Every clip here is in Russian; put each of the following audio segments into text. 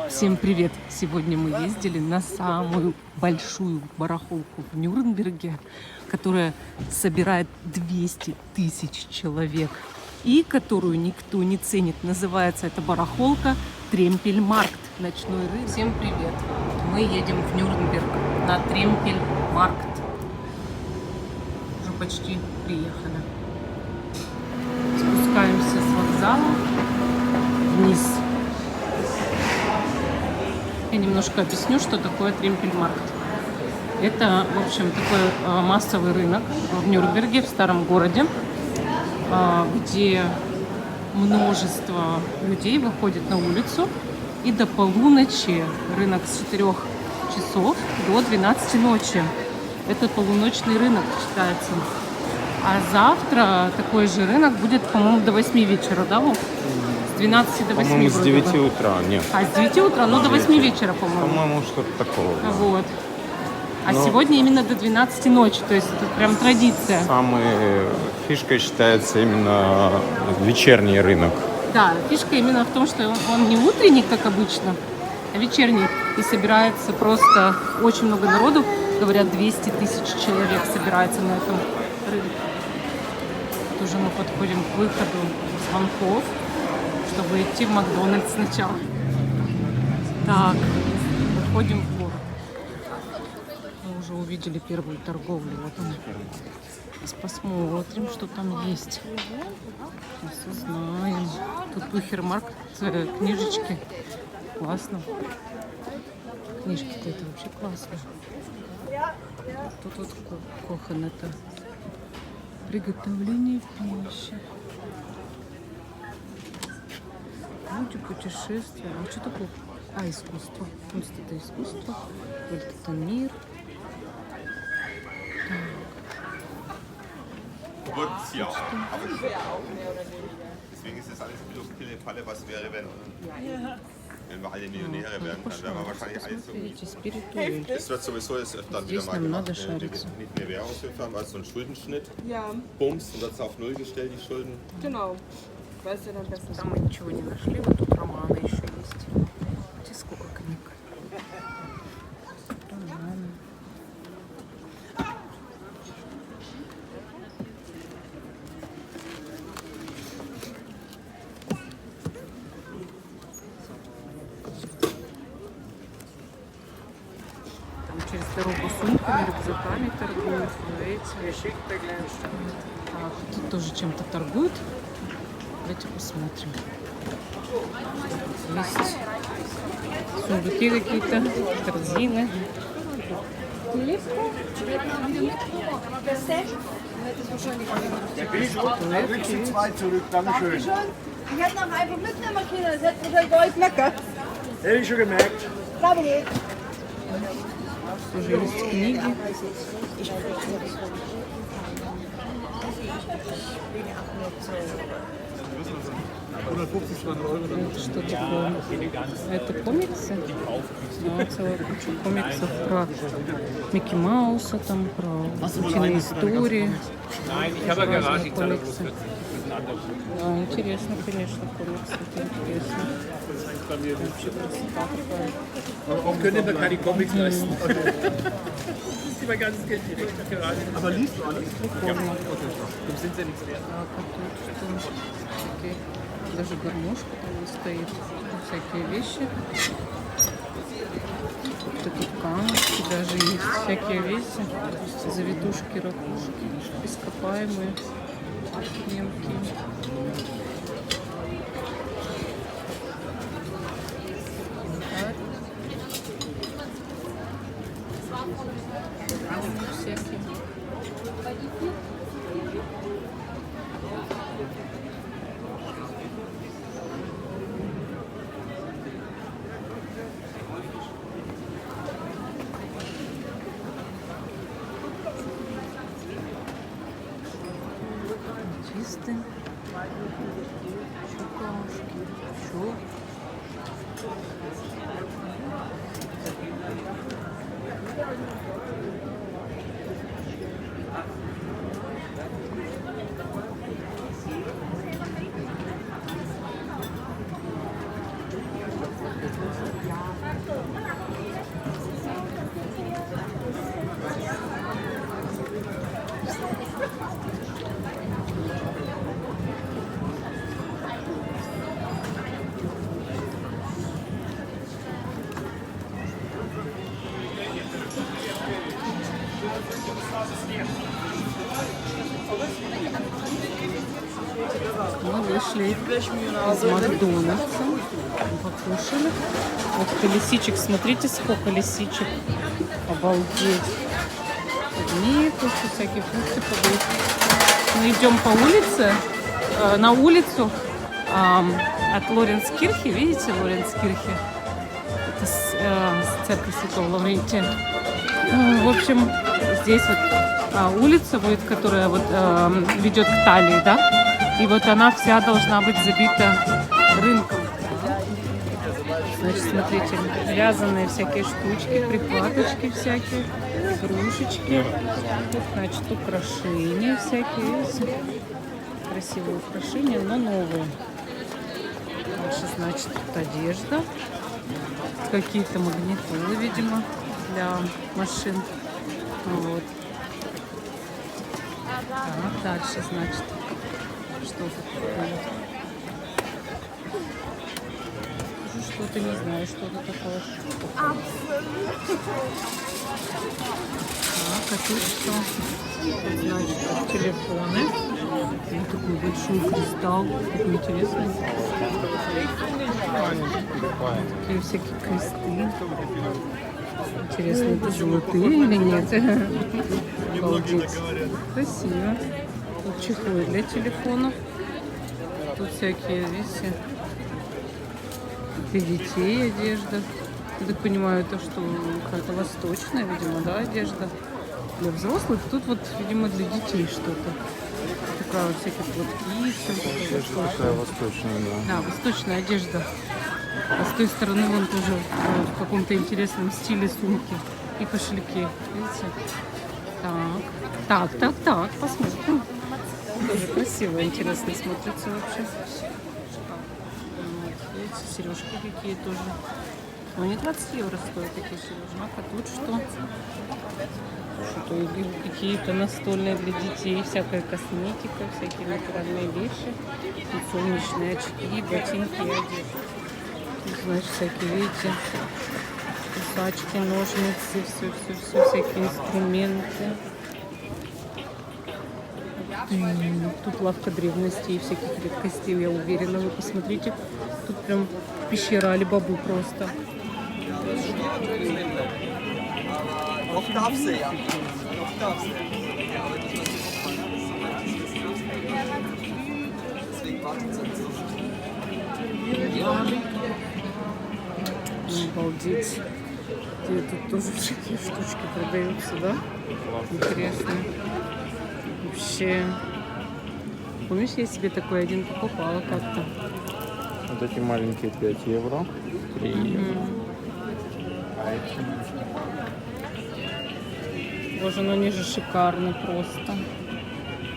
Всем привет! Сегодня мы ездили на самую большую барахолку в Нюрнберге, которая собирает 200 тысяч человек и которую никто не ценит. Называется эта барахолка Тремпельмаркт, ночной рынок. Всем привет! Мы едем в Нюрнберг на Тремпельмаркт. Уже почти приехали. Спускаемся с вокзала вниз. Я немножко объясню, что такое Тремпельмаркт. Это, в общем, такой массовый рынок в Нюрнберге, в старом городе, где множество людей выходит на улицу. И до полуночи рынок с 4 часов до 12 ночи. Это полуночный рынок считается. А завтра такой же рынок будет, по-моему, до 8 вечера, да, Вов? С 12 до 8 по-моему, с 9 утра, нет. А с 9 утра, ну, до 8 вечера, по-моему. По-моему, что-то такого. Вот. А сегодня именно до 12 ночи, то есть это прям традиция. Самой фишкой считается именно вечерний рынок. Да, фишка именно в том, что он не утренний, как обычно, а вечерний. И собирается просто очень много народу. Говорят, 200 тысяч человек собирается на этом рынке. Тут уже мы подходим к выходу звонков, чтобы идти в Макдональдс сначала. Так, выходим в город. Мы уже увидели первую торговлю. Вот она. Сейчас посмотрим, что там есть. Сейчас узнаем. Тут Бухермаркт, книжечки. Классно. Книжки-то это вообще классно. Тут вот кохан, это приготовление пищи. Люди, путешествия. А что такое? А, искусство. Кунст это искусство. Вот это мир. Geburtsjahr. Deswegen ist das alles eine Falle, was wäre, wenn wir alle Millionäre wären, dann wären wir wahrscheinlich alles so. Das wird sowieso jetzt öfter wieder mal gemacht. Nicht mehr Währungshilfe haben, also so ein Schuldenschnitt. Ja. Bums, und wird auf Null gestellt, die Schulden. Genau. Weißt du dann besser. Там мы ничего не нашли, вот тут романы еще есть. Видите, сколько книг. Романы. Там через дорогу сумками, рюкзаками торгуют. Видите? Так, тут тоже чем-то торгуют. Давайте посмотрим. Есть сундуки какие-то, корзины. Ich hätte noch einfach mitnehmen können, das hätte wahrscheinlich gar nicht lecker. Hätte ich schon gemerkt. Glaube nicht. Тоже есть книги. Что такое? Это комиксы? Да, целая куча комиксов про Микки Мауса, там про утиные истории. Разные комиксы. Да, интересно, конечно, комиксы. Это интересно. Вообще красота такая. Warum können wir keine Comics leisten? Das ist immer ganzes Geld direkt dafür rein. Aber liest du alles? Ja. Dann sind sie nichts wert. Так, а тут что? Всякие, даже гармошка там стоит. Всякие вещи. Тут камушки даже есть. Всякие вещи. Завитушки, ракушки. Ископаемые. Мелкие. Всякие. Чистый. Мы вышли из Макдональдса, покушали. Вот лисичек, смотрите, сколько лисичек. Обалдеть. Нет, тут всякие фрукты подают. Мы идем по улице, на улицу от Лоренскирхи. Видите, Лоренскирхи? Это церковь Святого Лаврентия. В общем, здесь вот улица будет, которая вот ведет к Талии, да? И вот она вся должна быть забита рынком. Значит, смотрите, вязаные всякие штучки, прикладочки всякие, игрушечки. Тут, значит, украшения всякие, видите? Красивые украшения, но новые. Дальше, значит, тут одежда. Какие-то магнитолы, видимо, для машин. Вот. Так, дальше, значит, что тут такое? Что-то не знаю, что-то такое. Так, а тут что? Тут, значит, телефоны. Вот такой большой кристалл. Такой интересный. Такие всякие кресты. Интересно, это золотые или нет? Обалдеть. Красиво. Тут чехлы для телефонов. Тут всякие, видите, для детей одежда. Я так понимаю, это что, какая-то восточная, видимо, да, одежда. Для взрослых тут вот, видимо, для детей что-то. Такая вот всякие платки, все Такая восточная, да. Да, восточная одежда. А с той стороны вон тоже в каком-то интересном стиле сумки и кошельки. Видите? Так, посмотрим. Тоже красиво, интересно смотрится вообще. Вот, видите, сережки какие тоже. Но они 20 евро стоят, такие сережки. А тут что? Что-то какие-то настольные для детей, всякая косметика, всякие натуральные вещи. Тут солнечные очки, ботинки и одежда. Тут, значит, всякие, видите, кусачки, ножницы, все, всякие инструменты. Тут лавка древностей и всяких редкостей, я уверена. Вы посмотрите, тут прям пещера Али-Бабы просто. Обалдеть. И тут тоже всякие штучки продаются, да? Интересно. Вообще. Помнишь, я себе такой один покупала как-то? Вот эти маленькие 5 евро. 3 евро. А эти? Боже, ну они же шикарные просто.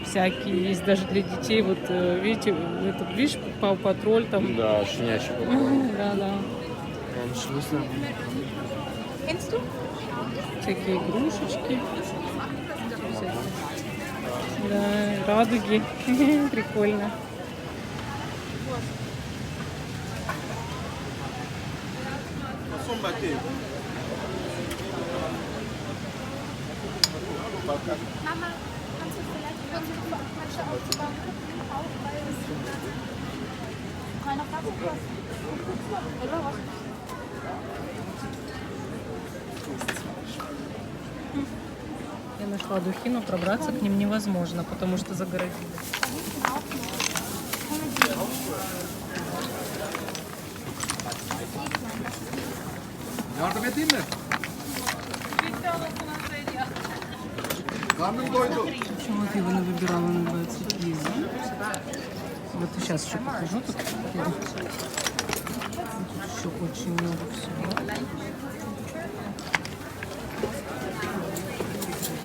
Всякие есть даже для детей. Вот видите, это, видишь, Пау Патруль там. Да, щенячий Да. Всякие игрушечки. Да, радуги. Прикольно. Mama, kannst du vielleicht manche aufbauen? Keiner Platz? Oder was? Я нашла духи, но пробраться к ним невозможно, потому что загородили. Yardım edeyim mi? Karnım doydu. Почему вот его не выбирала на 20 евро? Вот сейчас еще покажу тут. Тут еще очень много всего.